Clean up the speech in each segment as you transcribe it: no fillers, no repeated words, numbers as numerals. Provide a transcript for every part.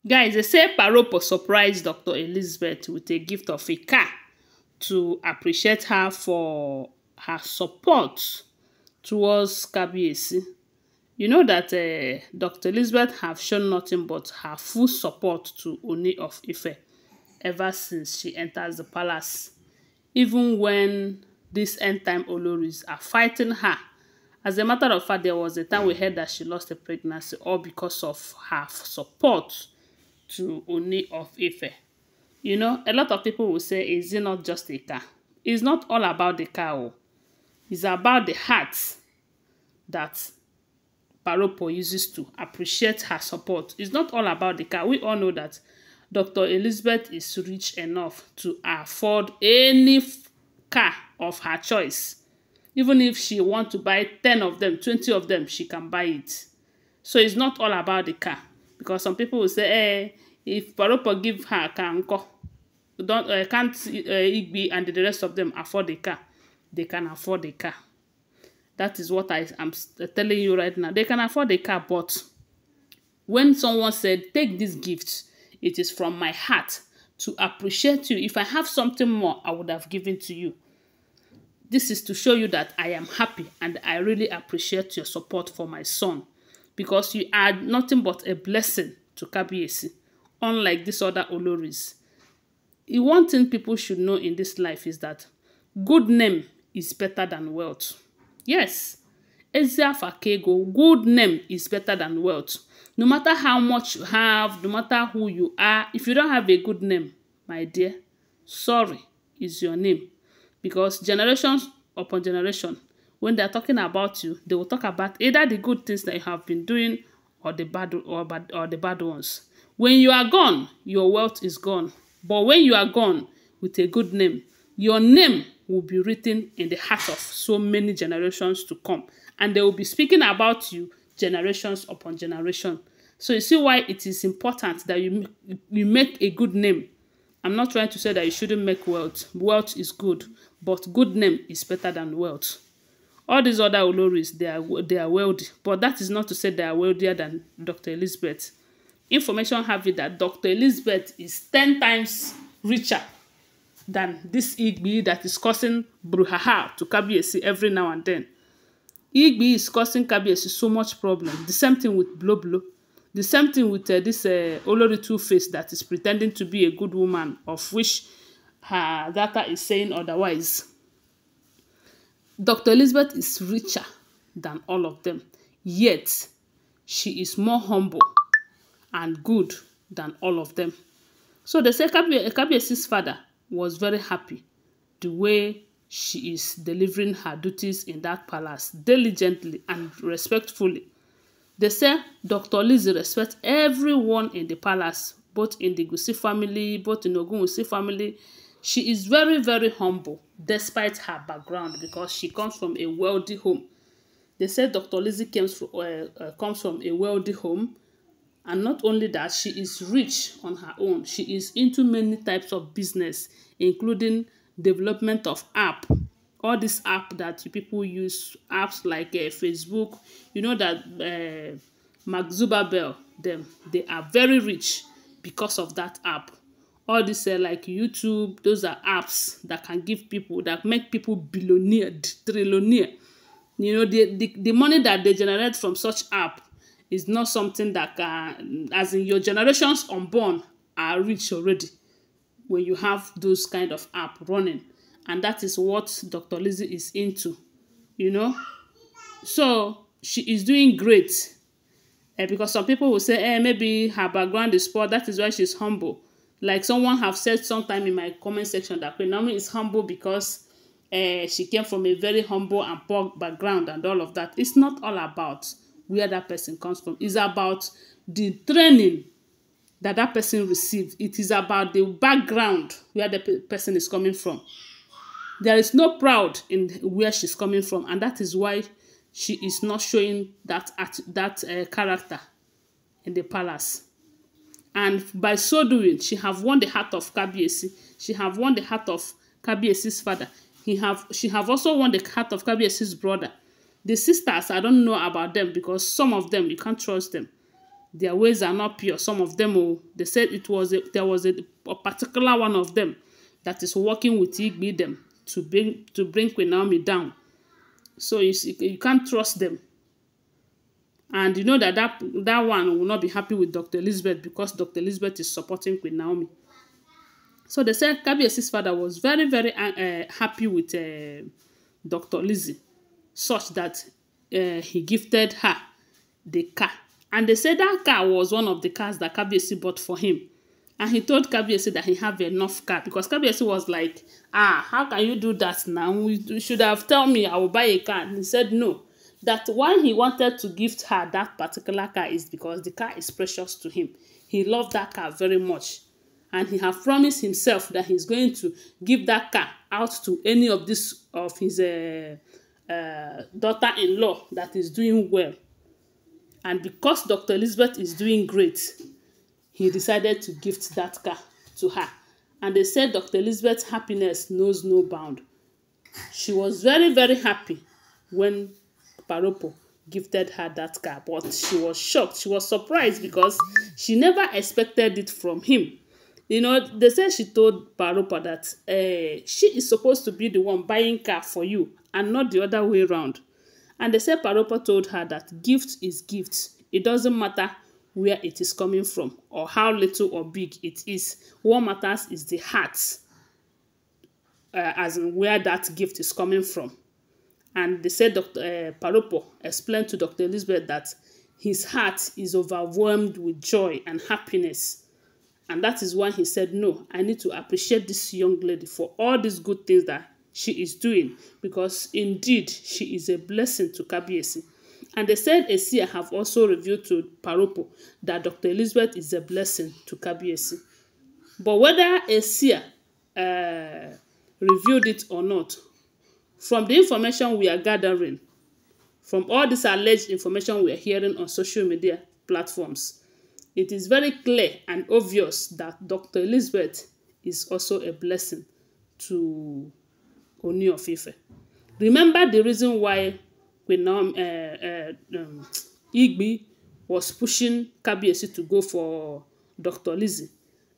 Guys, they say Ropo surprised Dr. Elizabeth with a gift of a car to appreciate her for her support towards Kabiyesi. You know that Dr. Elizabeth have shown nothing but her full support to Ooni of Ife ever since she enters the palace. Even when these end-time Oloris are fighting her. As a matter of fact, there was a time we heard that she lost a pregnancy all because of her support to Ooni of Ife. You know, a lot of people will say, is it not just a car? It's not all about the car. Oh. It's about the heart that Ropo uses to appreciate her support. It's not all about the car. We all know that Dr. Elizabeth is rich enough to afford any car of her choice. Even if she wants to buy 10 of them, 20 of them, she can buy it. So it's not all about the car. Because some people will say, if Ropo give her a car, can't Igbi and the rest of them afford the car? They can afford the car. That is what I am telling you right now. They can afford the car, but when someone said, take this gift, it is from my heart to appreciate you. If I have something more, I would have given to you. This is to show you that I am happy and I really appreciate your support for my son, because you are nothing but a blessing to Kabiyesi, unlike these other Oloris. The one thing people should know in this life is that good name is better than wealth. Yes, good name is better than wealth. No matter how much you have, no matter who you are, if you don't have a good name, my dear, sorry is your name. Because generations upon generation, when they're talking about you, they will talk about either the good things that you have been doing or the bad ones. When you are gone, your wealth is gone. But when you are gone with a good name, your name will be written in the heart of so many generations to come. And they will be speaking about you generations upon generation. So you see why it is important that you make a good name. I'm not trying to say that you shouldn't make wealth. Wealth is good, but good name is better than wealth. All these other Oloris, they are wealthy, but that is not to say they are wealthier than Dr. Elizabeth. Information have it that Dr. Elizabeth is 10 times richer than this Igbi that is causing brouhaha to Kabiyesi every now and then. Igbi is causing Kabiyesi so much problem. The same thing with Blow. The same thing with this Olori Two-Face that is pretending to be a good woman, of which her data is saying otherwise. Dr. Elizabeth is richer than all of them, yet she is more humble and good than all of them. So they say Kabiyesi's father was very happy the way she is delivering her duties in that palace diligently and respectfully. They say Dr. Lizzy respects everyone in the palace, both in the Gusi family, both in Ogunwusi family. She is very, very humble despite her background because she comes from a wealthy home. They say Dr. Lizzy comes from a wealthy home. And not only that, she is rich on her own. She is into many types of business, including development of app. All these apps that people use, apps like Facebook. You know that Mark Zuckerberg, they are very rich because of that app. All these like YouTube, those are apps that can give people, that make people billionaire, trillionaire. You know, the money that they generate from such app is not something that as in your generations unborn are rich already when you have those kind of app running. And that is what Dr. Lizzy is into, you know. So she is doing great. Because some people will say, maybe her background is poor, that is why she's humble. Like someone have said sometime in my comment section that Queen Naomi is humble because she came from a very humble and poor background and all of that. It's not all about where that person comes from. It's about the training that that person received. It is about the background where the person is coming from. There is no pride in where she's coming from, and that is why she is not showing that character in the palace. And by so doing, she have won the heart of Kabiyesi. She have won the heart of Kabiyesi's father. She have also won the heart of Kabiyesi's brother. The sisters, I don't know about them because some of them, you can't trust them. their ways are not pure. Some of them, oh, they said there was a particular one of them that is working with Igbi them to bring Queen Naomi down. So you can't trust them. And you know that one will not be happy with Dr. Elizabeth because Dr. Elizabeth is supporting Queen Naomi. So they said Kabiesi's father was very, very happy with Dr. Lizzy, such that he gifted her the car. And they said that car was one of the cars that Kabiesi bought for him. And he told Kabiesi that he have enough car. Because Kabiesi was like, how can you do that now? You should have told me I will buy a car. And he said no. That why he wanted to gift her that particular car is because the car is precious to him. He loved that car very much. And he have promised himself that he's going to give that car out to any of his daughter-in-law that is doing well. And because Dr. Elizabeth is doing great, he decided to gift that car to her. And they said Dr. Elizabeth's happiness knows no bound. She was very, very happy when Ropo gifted her that car. But she was shocked. She was surprised because she never expected it from him. You know, they said she told Ropo that she is supposed to be the one buying car for you and not the other way around. And they said Ropo told her that gift is gift. It doesn't matter where it is coming from or how little or big it is. What matters is the heart, as in where that gift is coming from. And they said Dr. Ropo explained to Dr. Elizabeth that his heart is overwhelmed with joy and happiness. And that is why he said, no, I need to appreciate this young lady for all these good things that she is doing. Because indeed, she is a blessing to Kabiesi. And they said Esia have also revealed to Ropo that Dr. Elizabeth is a blessing to Kabiesi. But whether Esia revealed it or not, from the information we are gathering, from all this alleged information we are hearing on social media platforms, it is very clear and obvious that Dr. Elizabeth is also a blessing to Ooni of Ife. Remember the reason why Queen Naomi, Igbi was pushing Kabiesi to go for Dr. Lizzy.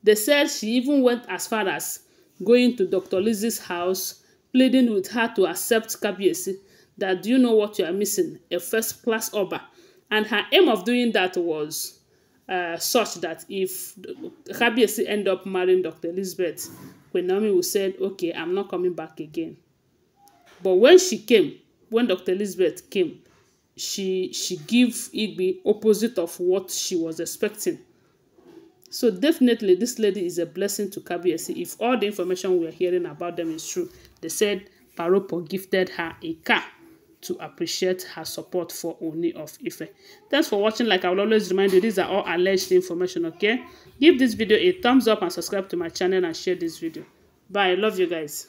They said she even went as far as going to Dr. Lizzy's house, pleading with her to accept Kabiesi, that do you know what you are missing? A first-class Oba. And her aim of doing that was such that if Kabiesi end up marrying Dr. Elizabeth, Queen Naomi will say, okay, I'm not coming back again. But when Dr. Elizabeth came, she gave Igbi opposite of what she was expecting. So definitely this lady is a blessing to Kabiesi. If all the information we are hearing about them is true, they said Ropo gifted her a car to appreciate her support for Ooni of Ife. Thanks for watching. Like I will always remind you, these are all alleged information, okay? Give this video a thumbs up and subscribe to my channel and share this video. Bye. I love you guys.